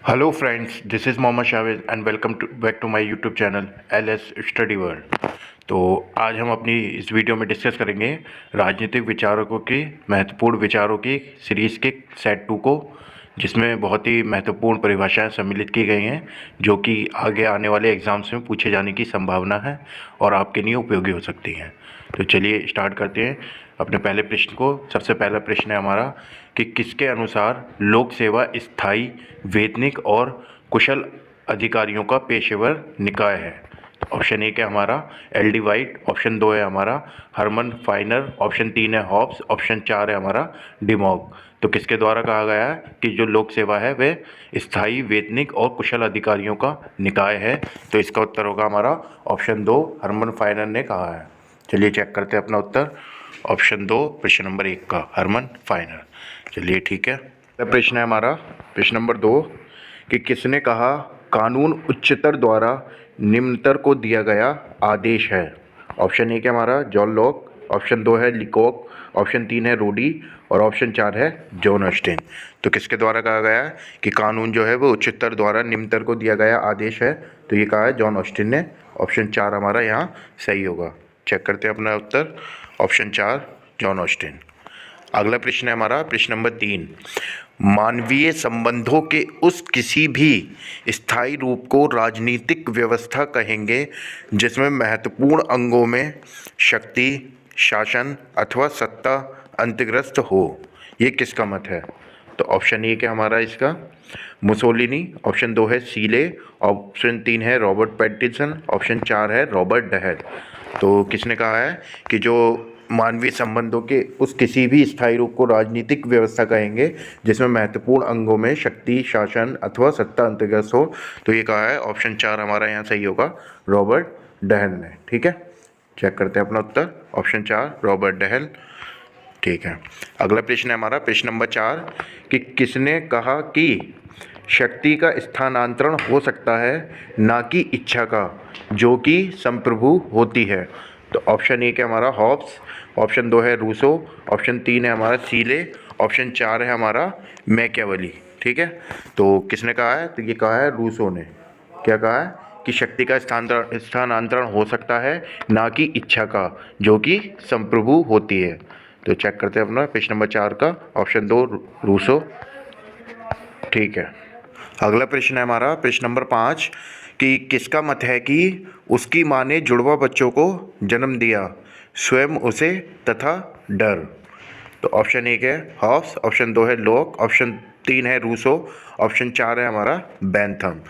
Hello friends, this is Mohammad Shaved and welcome to back to my YouTube channel L S study world. तो आज हम अपनी इस video में डिस्कस करेंगे राजनीतिक विचारकों के महत्वपूर्ण विचारों की सीरीज़ के सेट 2 को, जिसमें बहुत ही महत्वपूर्ण परिभाषाएं सम्मिलित की गई हैं जो कि आगे आने वाले एग्ज़ाम्स में पूछे जाने की संभावना है और आपके लिए उपयोगी हो सकती हैं। तो चलिए स्टार्ट करते हैं अपने पहले प्रश्न को। सबसे पहला प्रश्न है हमारा कि किसके अनुसार लोक सेवा स्थायी, वेतनिक और कुशल अधिकारियों का पेशेवर निकाय है। ऑप्शन एक है हमारा एल डी वाइट, ऑप्शन 2 है हमारा हरमन फाइनर, ऑप्शन 3 है हॉब्स, ऑप्शन 4 है हमारा डिमॉग। तो किसके द्वारा कहा गया है कि जो लोक सेवा है वह स्थायी, वेतनिक और कुशल अधिकारियों का निकाय है। तो इसका उत्तर होगा हमारा ऑप्शन 2 हरमन फाइनर ने कहा है। चलिए चेक करते हैं अपना उत्तर। ऑप्शन 2 प्रश्न नंबर 1 का हरमन फाइनर। चलिए ठीक है। प्रश्न है हमारा प्रश्न नंबर 2 कि किसने कहा कानून उच्चतर द्वारा निम्नतर को दिया गया आदेश है। ऑप्शन 1 है हमारा जॉन लॉक, ऑप्शन 2 है लिकोक, ऑप्शन 3 है रूडी और ऑप्शन 4 है जॉन ऑस्टिन। तो किसके द्वारा कहा गया है कि कानून जो है वो उच्चतर द्वारा निम्नतर को दिया गया आदेश है। तो ये कहा है जॉन ऑस्टिन ने। ऑप्शन 4 हमारा यहाँ सही होगा। चेक करते हैं अपना उत्तर। Option 4 John Austin. अगला प्रश्न है हमारा प्रश्न नंबर 3। मानवीय संबंधों के उस किसी भी स्थायी रूप को राजनीतिक व्यवस्था कहेंगे जिसमें महत्वपूर्ण अंगों में शक्ति, शासन अथवा सत्ता अंतर्ग्रस्त हो। ये किसका मत है? तो ऑप्शन 1 है हमारा इसका मुसोलिनी, ऑप्शन 2 है सीले, ऑप्शन 3 है रॉबर्ट पैटिसन, ऑप्शन 4 है रॉबर्ट डहर। तो किसने कहा है कि जो मानवीय संबंधों के उस किसी भी स्थायी रूप को राजनीतिक व्यवस्था कहेंगे जिसमें महत्वपूर्ण अंगों में शक्ति, शासन अथवा सत्ता अंतर्गत हो। तो ये कहा है ऑप्शन 4 हमारा यहाँ सही होगा रॉबर्ट डहल ने। ठीक है, चेक करते हैं अपना उत्तर। Option 4 Robert Dahl. ठीक है। अगला प्रश्न है हमारा प्रश्न नंबर 4 कि किसने कहा कि शक्ति का स्थानांतरण हो सकता है ना कि इच्छा का, जो कि संप्रभु होती है। तो ऑप्शन 1 है हमारा हॉब्स, ऑप्शन 2 है रूसो, ऑप्शन 3 है हमारा सीले, ऑप्शन 4 है हमारा मैकियावेली। ठीक है, तो किसने कहा है? तो ये कहा है रूसो ने। क्या कहा है कि शक्ति का स्थानांतरण हो सकता है ना कि इच्छा का, जो कि संप्रभु होती है। तो चेक करते हैं अपना प्रश्न नंबर 4 का ऑप्शन 2 रूसो। ठीक है। अगला प्रश्न है हमारा प्रश्न नंबर 5 कि किसका मत है कि उसकी माँ ने जुड़वा बच्चों को जन्म दिया, स्वयं उसे तथा डर। तो ऑप्शन 1 है हॉब्स, ऑप्शन 2 है लॉक, ऑप्शन 3 है रूसो, ऑप्शन 4 है हमारा बेंथम।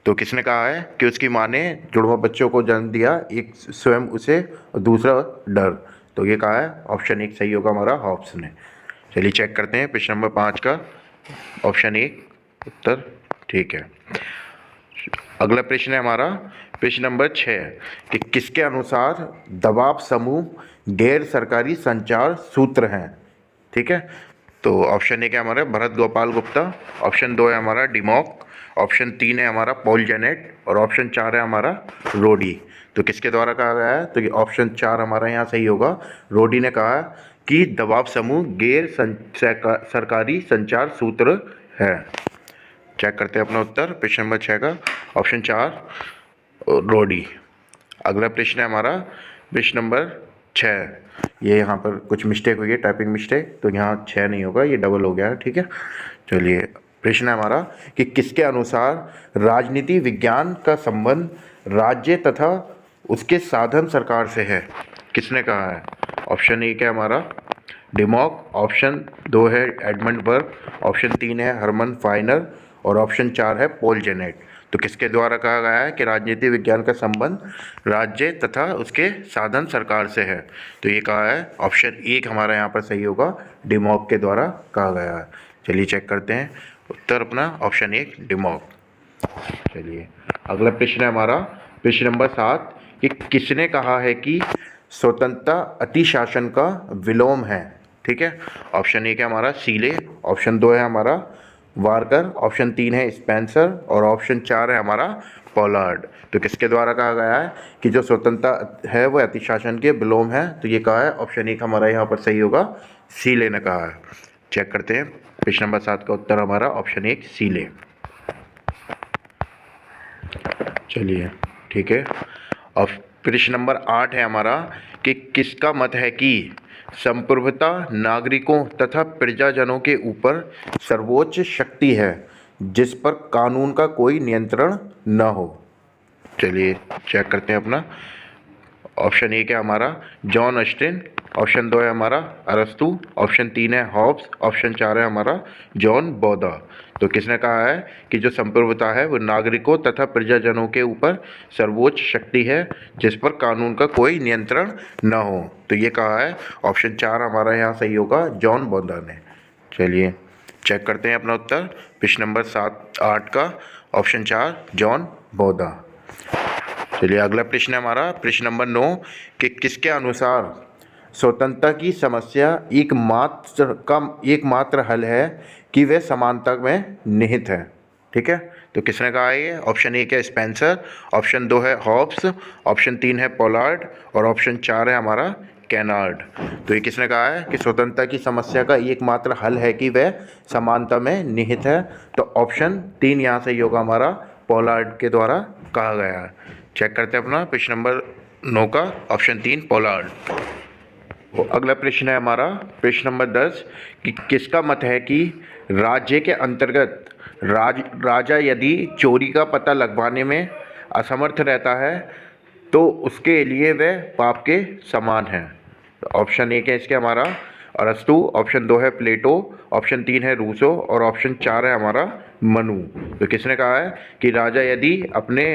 तो किसने कहा है कि उसकी माँ ने जुड़वा बच्चों को जन्म दिया, एक स्वयं उसे और दूसरा डर। तो ये कहा है ऑप्शन 1 सही होगा हमारा हॉब्स ने। चलिए चेक करते हैं प्रश्न नंबर 5 का ऑप्शन 1 उत्तर। ठीक है। अगला प्रश्न है हमारा प्रश्न नंबर 6 कि किसके अनुसार दबाव समूह गैर सरकारी संचार सूत्र हैं। ठीक है, तो ऑप्शन 1 है हमारा भरत गोपाल गुप्ता, ऑप्शन 2 है हमारा डिमॉक, ऑप्शन 3 है हमारा पॉल जेनेट और ऑप्शन 4 है हमारा रोडी। तो किसके द्वारा कहा गया है? तो ये ऑप्शन 4 हमारा यहाँ सही होगा। रोडी ने कहा कि दबाव समूह गैर सरकारी संचार सूत्र है। चेक करते हैं अपना उत्तर प्रश्न नंबर 6 का ऑप्शन 4 रोडी। अगला प्रश्न है हमारा प्रश्न नंबर 6। ये यहाँ पर कुछ मिस्टेक हुई है, टाइपिंग मिस्टेक, तो यहाँ 6 नहीं होगा, ये डबल हो गया है। ठीक है, चलिए प्रश्न है हमारा कि किसके अनुसार राजनीति विज्ञान का संबंध राज्य तथा उसके साधन सरकार से है। किसने कहा है? ऑप्शन 1 है हमारा डिमॉक, ऑप्शन 2 है एडमंड बर्ग, ऑप्शन 3 है हरमन फाइनर और ऑप्शन 4 है पॉल जेनेट। तो किसके द्वारा कहा गया है कि राजनीति विज्ञान का संबंध राज्य तथा उसके साधन सरकार से है। तो ये कहा है ऑप्शन 1 हमारा यहाँ पर सही होगा, डिमॉक के द्वारा कहा गया है। चलिए चेक करते हैं उत्तर अपना ऑप्शन 1 डिमॉक। चलिए अगला प्रश्न है हमारा प्रश्न नंबर 7 कि किसने कहा है कि स्वतंत्रता अतिशासन का विलोम है। ठीक है, ऑप्शन 1 है हमारा सीले, ऑप्शन 2 है हमारा वार्कर, ऑप्शन 3 है स्पेंसर और ऑप्शन 4 है हमारा पॉलार्ड। तो किसके द्वारा कहा गया है कि जो स्वतंत्रता है वो अतिशासन के विलोम है। तो ये कहा है ऑप्शन 1 हमारा यहाँ पर सही होगा, सीले ने कहा है। चेक करते हैं प्रश्न नंबर 7 का उत्तर हमारा ऑप्शन 1 सीले। चलिए ठीक है। अब प्रश्न नंबर 8 है हमारा कि किसका मत है कि संप्रभुता नागरिकों तथा प्रजाजनों के ऊपर सर्वोच्च शक्ति है जिस पर कानून का कोई नियंत्रण न हो। चलिए चेक करते हैं अपना। ऑप्शन 1 है हमारा जॉन ऑस्टिन, ऑप्शन 2 है हमारा अरस्तु, ऑप्शन 3 है हॉब्स, ऑप्शन 4 है हमारा जॉन बौदा। तो किसने कहा है कि जो संप्रभुता है वो नागरिकों तथा प्रजाजनों के ऊपर सर्वोच्च शक्ति है जिस पर कानून का कोई नियंत्रण न हो। तो ये कहा है ऑप्शन 4 हमारा यहाँ सही होगा, जॉन बौदा ने। चलिए चेक करते हैं अपना उत्तर प्रश्न नंबर 8 का, ऑप्शन 4 जॉन बौदा। चलिए अगला प्रश्न है हमारा प्रश्न नंबर 9 कि किसके अनुसार स्वतंत्रता की समस्या एकमात्र हल है कि वह समानता में निहित है। ठीक है, तो किसने कहा है ये? ऑप्शन 1 है स्पेंसर, ऑप्शन 2 है हॉब्स, ऑप्शन 3 है पोलार्ड और ऑप्शन 4 है हमारा कैनार्ड। तो ये किसने कहा है कि स्वतंत्रता की समस्या का एकमात्र हल है कि वह समानता में निहित है? तो ऑप्शन 3 यहाँ से होगा हमारा, पोलार्ड के द्वारा कहा गया है। चेक करते हैं अपना प्रश्न नंबर 9 का, ऑप्शन 3 पोलार्ड। अगला प्रश्न है हमारा प्रश्न नंबर 10 कि किसका मत है कि राज्य के अंतर्गत राजा यदि चोरी का पता लगवाने में असमर्थ रहता है तो उसके लिए वह पाप के समान है। तो ऑप्शन 1 है इसके हमारा अरस्तु, ऑप्शन 2 है प्लेटो, ऑप्शन 3 है रूसो और ऑप्शन 4 है हमारा मनु। तो किसने कहा है कि राजा यदि अपने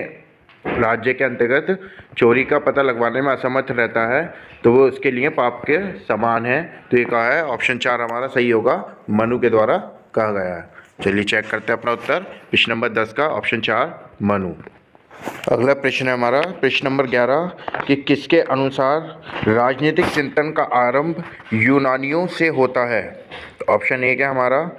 राज्य के अंतर्गत चोरी का पता लगवाने में असमर्थ रहता है तो वो उसके लिए पाप के समान है। तो ये कहा है ऑप्शन 4 हमारा सही होगा, मनु के द्वारा कहा गया है। चलिए चेक करते हैं अपना उत्तर प्रश्न नंबर 10 का, ऑप्शन 4 मनु। अगला प्रश्न है हमारा प्रश्न नंबर 11 कि किसके अनुसार राजनीतिक चिंतन का आरंभ यूनानियों से होता है। तो ऑप्शन 1 है हमारा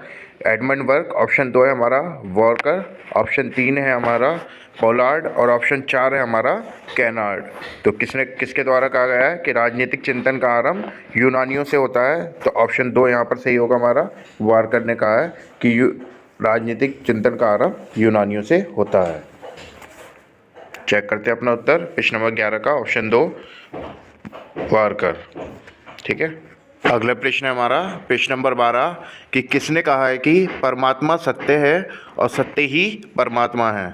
एडमंड बर्क, ऑप्शन 2 है हमारा वॉकर, ऑप्शन 3 है हमारा पोलार्ड और ऑप्शन 4 है हमारा कैनार्ड। तो किसके द्वारा कहा गया है कि राजनीतिक चिंतन का आरंभ यूनानियों से होता है? तो ऑप्शन 2 यहाँ पर सही होगा हमारा, वॉकर ने कहा है कि राजनीतिक चिंतन का आरंभ यूनानियों से होता है। चेक करते हैं अपना उत्तर प्रश्न नंबर 11 का, ऑप्शन 2 वॉकर। ठीक है, अगला प्रश्न है हमारा प्रश्न नंबर 12 कि किसने कहा है कि परमात्मा सत्य है और सत्य ही परमात्मा है।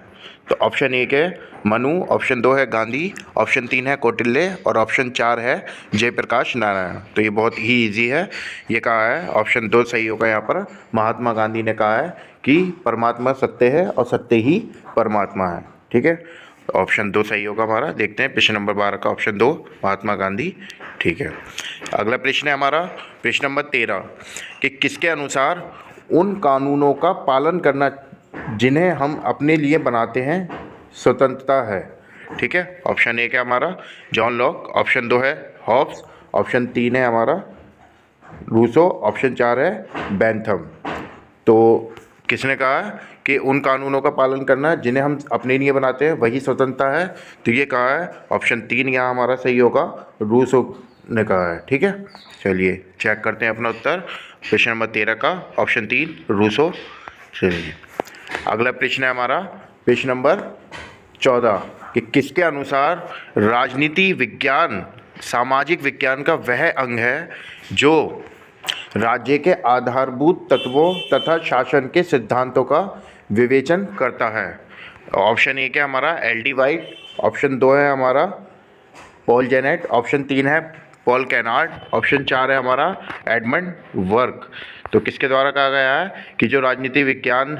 तो ऑप्शन 1 है मनु, ऑप्शन 2 है गांधी, ऑप्शन 3 है कौटिल्य और ऑप्शन 4 है जयप्रकाश नारायण। तो ये बहुत ही इजी है, ये कहा है ऑप्शन 2 सही होगा यहाँ पर, महात्मा गांधी ने कहा है कि परमात्मा सत्य है और सत्य ही परमात्मा है। ठीक है, तो ऑप्शन 2 सही होगा हमारा। देखते हैं प्रश्न नंबर 12 का, ऑप्शन 2 महात्मा गांधी। ठीक है, अगला प्रश्न है हमारा प्रश्न नंबर 13 कि किसके अनुसार उन कानूनों का पालन करना जिन्हें हम अपने लिए बनाते हैं स्वतंत्रता है। ठीक है, ऑप्शन 1 है हमारा जॉन लॉक, ऑप्शन 2 है हॉब्स, ऑप्शन 3 है हमारा रूसो, ऑप्शन 4 है बेंथम। तो किसने कहा कि उन कानूनों का पालन करना जिन्हें हम अपने लिए बनाते हैं वही स्वतंत्रता है? तो ये कहा है ऑप्शन 3 यहाँ हमारा सही होगा, रूसो ने कहा है। ठीक है, चलिए चेक करते हैं अपना उत्तर प्रश्न नंबर 13 का, ऑप्शन 3 रूसो। चलिए अगला प्रश्न है हमारा प्रश्न नंबर 14 कि किसके अनुसार राजनीति विज्ञान सामाजिक विज्ञान का वह अंग है जो राज्य के आधारभूत तत्वों तथा शासन के सिद्धांतों का विवेचन करता है। ऑप्शन 1 है हमारा एल.डी. वाइट, ऑप्शन 2 है हमारा पॉल जेनेट, ऑप्शन 3 है पॉल कैनार्ड, ऑप्शन 4 है हमारा एडमंड वर्क। तो किसके द्वारा कहा गया है कि जो राजनीति विज्ञान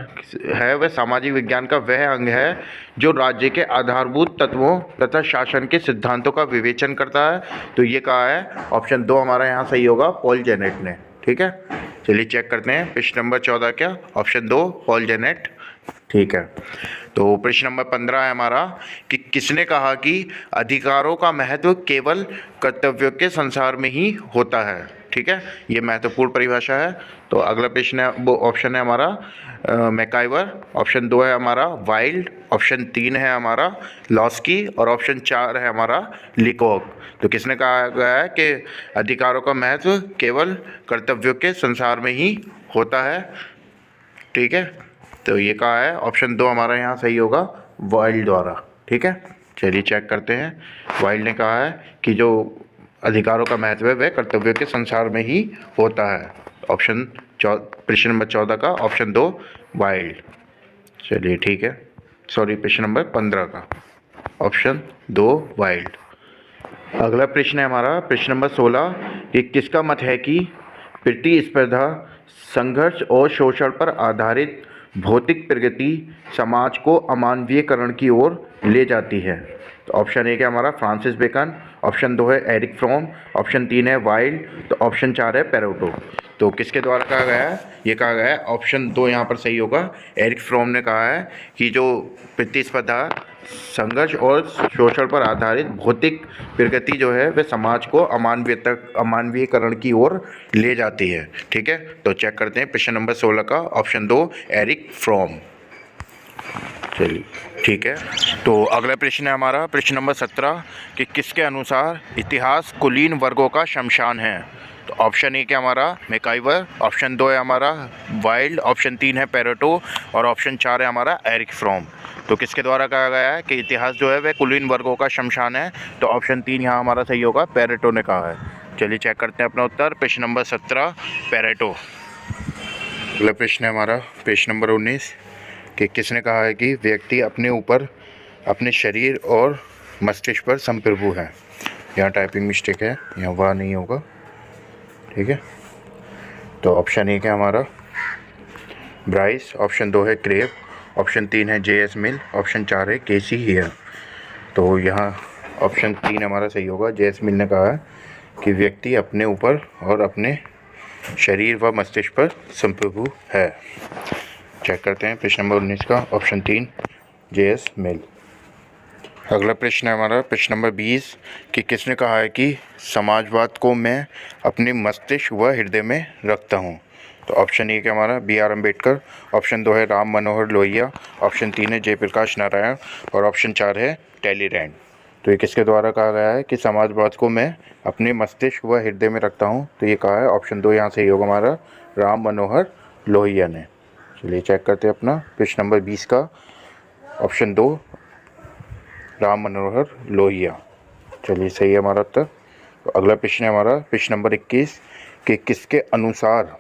है वह सामाजिक विज्ञान का वह अंग है जो राज्य के आधारभूत तत्वों तथा शासन के सिद्धांतों का विवेचन करता है? तो ये कहा है ऑप्शन 2 हमारा यहाँ सही होगा, पॉल जेनेट ने। ठीक है, चलिए चेक करते हैं प्रश्न नंबर 14 क्या, ऑप्शन 2 पॉल जेनेट। ठीक है, तो प्रश्न नंबर 15 है हमारा कि किसने कहा कि अधिकारों का महत्व केवल कर्तव्यों के संसार में ही होता है। ठीक है, ये महत्वपूर्ण परिभाषा है। तो अगला प्रश्न है वो ऑप्शन है हमारा मैकाइवर, ऑप्शन 2 है हमारा वाइल्ड, ऑप्शन 3 है हमारा लॉस्की और ऑप्शन 4 है हमारा लिकॉक। तो किसने कहा गया है कि अधिकारों का महत्व केवल कर्तव्यों के संसार में ही होता है? ठीक है, तो ये कहा है ऑप्शन 2 हमारा यहाँ सही होगा, वाइल्ड द्वारा। ठीक है, चलिए चेक करते हैं। वाइल्ड ने कहा है कि जो अधिकारों का महत्व है वह कर्तव्यों के संसार में ही होता है। ऑप्शन प्रश्न नंबर 14 का ऑप्शन 2 वाइल्ड। चलिए ठीक है, सॉरी प्रश्न नंबर 15 का ऑप्शन 2 वाइल्ड। अगला प्रश्न है हमारा प्रश्न नंबर 16 कि किसका मत है कि प्रतिस्पर्धा, संघर्ष और शोषण पर आधारित भौतिक प्रगति समाज को अमानवीयकरण की ओर ले जाती है। तो ऑप्शन 1 है हमारा फ्रांसिस बेकन, ऑप्शन 2 है एरिक फ्रॉम, ऑप्शन 3 है वाइल्ड, तो ऑप्शन 4 है पेरेटो। तो किसके द्वारा कहा गया है? ये कहा गया है ऑप्शन 2 यहाँ पर सही होगा। एरिक फ्रॉम ने कहा है कि जो प्रतिस्पर्धा, संघर्ष और शोषण पर आधारित भौतिक प्रगति जो है वह समाज को अमानवीयकरण की ओर ले जाती है। ठीक है, तो चेक करते हैं प्रश्न नंबर 16 का ऑप्शन 2 एरिक फ्रॉम। चलिए ठीक है, तो अगला प्रश्न है हमारा प्रश्न नंबर 17 कि किसके अनुसार इतिहास कुलीन वर्गों का शमशान है। तो ऑप्शन 1 है हमारा मैकाइवर, ऑप्शन 2 है हमारा वाइल्ड, ऑप्शन 3 है पेरेटो और ऑप्शन 4 है हमारा एरिक फ्रॉम। तो किसके द्वारा कहा गया है कि इतिहास जो है वह कुलीन वर्गों का शमशान है। तो ऑप्शन 3 यहाँ हमारा सही होगा, पेरेटो ने कहा है। चलिए चेक करते हैं अपना उत्तर। प्रश्न नंबर 17 पेरेटो। अगला प्रश्न है हमारा प्रश्न नंबर 19 कि किसने कहा है कि व्यक्ति अपने ऊपर, अपने शरीर और मस्तिष्क पर संप्रभु है। यहाँ टाइपिंग मिस्टेक है, यहाँ वह नहीं होगा। ठीक है, तो ऑप्शन 1 है हमारा ब्राइस, ऑप्शन 2 है क्रेव, ऑप्शन 3 है JS मिल, ऑप्शन 4 है केसी हियर। तो यहाँ ऑप्शन 3 हमारा सही होगा। JS मिल ने कहा है कि व्यक्ति अपने ऊपर और अपने शरीर व मस्तिष्क पर संप्रभु है। चेक करते हैं प्रश्न नंबर 19 का ऑप्शन 3 JS मिल। अगला प्रश्न है हमारा प्रश्न नंबर 20 कि किसने कहा है कि समाजवाद को मैं अपने मस्तिष्क व हृदय में रखता हूँ। तो ऑप्शन 1 है हमारा BR अम्बेडकर, ऑप्शन 2 है राम मनोहर लोहिया, ऑप्शन 3 है जयप्रकाश नारायण और ऑप्शन 4 है टैलीरैंड। तो ये किसके द्वारा कहा गया है कि समाजवाद को मैं अपने मस्तिष्क व हृदय में रखता हूँ। तो ये कहा है ऑप्शन 2 यहाँ सही होगा हमारा, राम मनोहर लोहिया ने। चलिए चेक करते हैं अपना प्रश्न नंबर 20 का ऑप्शन 2 राम मनोहर लोहिया। चलिए सही है हमारा उत्तर। तो अगला प्रश्न है हमारा प्रश्न नंबर 21 कि किसके अनुसार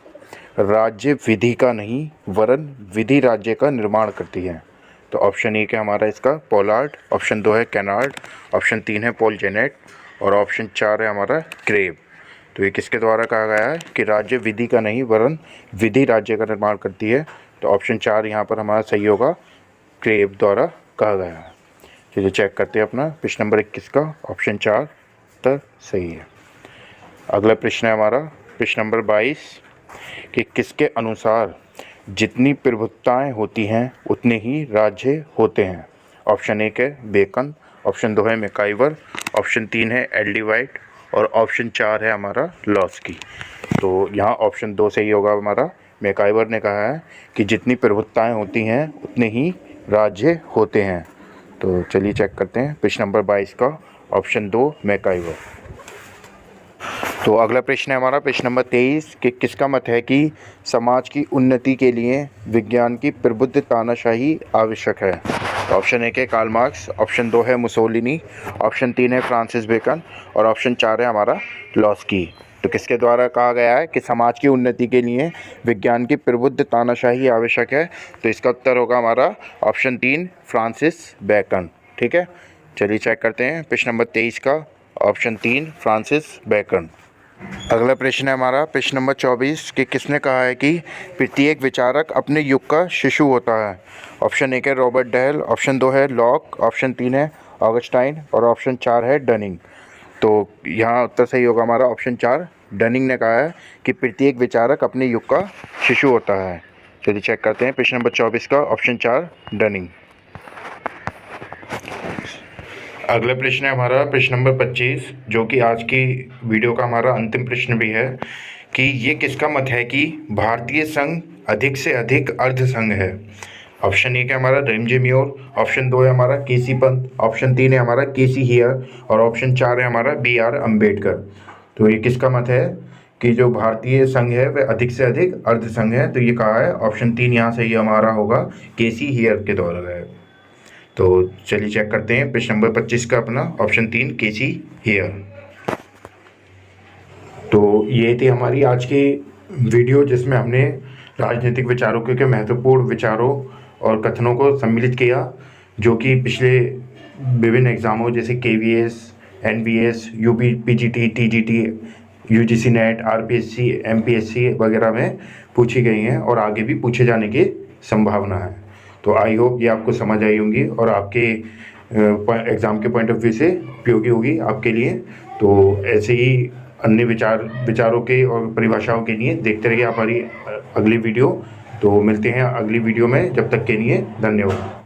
राज्य विधि का नहीं वरन विधि राज्य का निर्माण करती है। तो ऑप्शन 1 है हमारा इसका पोलार्ड, ऑप्शन 2 है कैनार्ड, ऑप्शन 3 है पॉल जेनेट और ऑप्शन 4 है हमारा क्रेव। तो ये किसके द्वारा कहा गया है कि राज्य विधि का नहीं वरन विधि राज्य का निर्माण करती है। तो ऑप्शन 4 यहाँ पर हमारा सही होगा, क्रेव द्वारा कहा गया है। चलिए चेक करते हैं अपना प्रश्न नंबर 21 का ऑप्शन 4 उत्तर सही है। अगला प्रश्न है हमारा प्रश्न नंबर 22 कि किसके अनुसार जितनी प्रभुताएं होती हैं उतने ही राज्य होते हैं। ऑप्शन 1 है बेकन, ऑप्शन 2 है मैकाइवर, ऑप्शन 3 है LD वाइट और ऑप्शन 4 है हमारा लॉस्की। तो यहाँ ऑप्शन 2 सही होगा हमारा। मैकाइवर ने कहा है कि जितनी प्रभुताएं होती हैं उतने ही राज्य होते हैं। तो चलिए चेक करते हैं प्रश्न नंबर 22 का ऑप्शन 2 मैकाइवर। तो अगला प्रश्न है हमारा प्रश्न नंबर 23 कि किसका मत है कि समाज की उन्नति के लिए विज्ञान की प्रबुद्ध तानाशाही आवश्यक है। तो ऑप्शन 1 है कार्ल मार्क्स, ऑप्शन 2 है मुसोलिनी, ऑप्शन 3 है फ्रांसिस बेकन और ऑप्शन 4 है हमारा लॉस्की। तो किसके द्वारा कहा गया है कि समाज की उन्नति के लिए विज्ञान की प्रबुद्ध तानाशाही आवश्यक है। तो इसका उत्तर होगा हमारा ऑप्शन 3 फ्रांसिस बेकन। ठीक है, चलिए चेक करते हैं प्रश्न नंबर 23 का ऑप्शन 3 फ्रांसिस बेकन। अगला प्रश्न है हमारा प्रश्न नंबर 24 कि किसने कहा है कि प्रत्येक विचारक अपने युग का शिशु होता है। ऑप्शन 1 है रॉबर्ट डहल, ऑप्शन 2 है लॉक, ऑप्शन 3 है ऑगस्टाइन और ऑप्शन 4 है डनिंग। तो यहाँ उत्तर सही होगा हमारा ऑप्शन 4 डनिंग ने कहा है कि प्रत्येक विचारक अपने युग का शिशु होता है। चलिए चेक करते हैं प्रश्न नंबर 24 का ऑप्शन 4 डनिंग। अगला प्रश्न है हमारा प्रश्न नंबर 25 जो कि आज की वीडियो का हमारा अंतिम प्रश्न भी है कि ये किसका मत है कि भारतीय संघ अधिक से अधिक अर्ध संघ है। ऑप्शन 1 है हमारा रेमजे म्योर, ऑप्शन 2 है हमारा केसी पंत, ऑप्शन 3 है हमारा केसी हियर और ऑप्शन 4 है हमारा BR अम्बेडकर। तो ये किसका मत है कि जो भारतीय संघ है वह अधिक से अधिक अर्ध संघ है। तो ये कहा है ऑप्शन 3 यहाँ से ये हमारा होगा केसी हियर के द्वारा है। तो चलिए चेक करते हैं पेज नंबर 25 का अपना ऑप्शन 3 केसी हेयर। तो ये थी हमारी आज की वीडियो जिसमें हमने राजनीतिक विचारों के महत्वपूर्ण विचारों और कथनों को सम्मिलित किया, जो कि पिछले विभिन्न एग्ज़ामों जैसे KVS, NVS, UP, PGT, TGT, UGC net, RPSC, MPSC वगैरह में पूछी गई हैं और आगे भी पूछे जाने की संभावना है। तो आई होप ये आपको समझ आई होंगी और आपके एग्ज़ाम के पॉइंट ऑफ व्यू से उपयोगी होगी आपके लिए। तो ऐसे ही अन्य विचारों के और परिभाषाओं के लिए देखते रहिए हमारी अगली वीडियो। तो मिलते हैं अगली वीडियो में, जब तक के लिए धन्यवाद।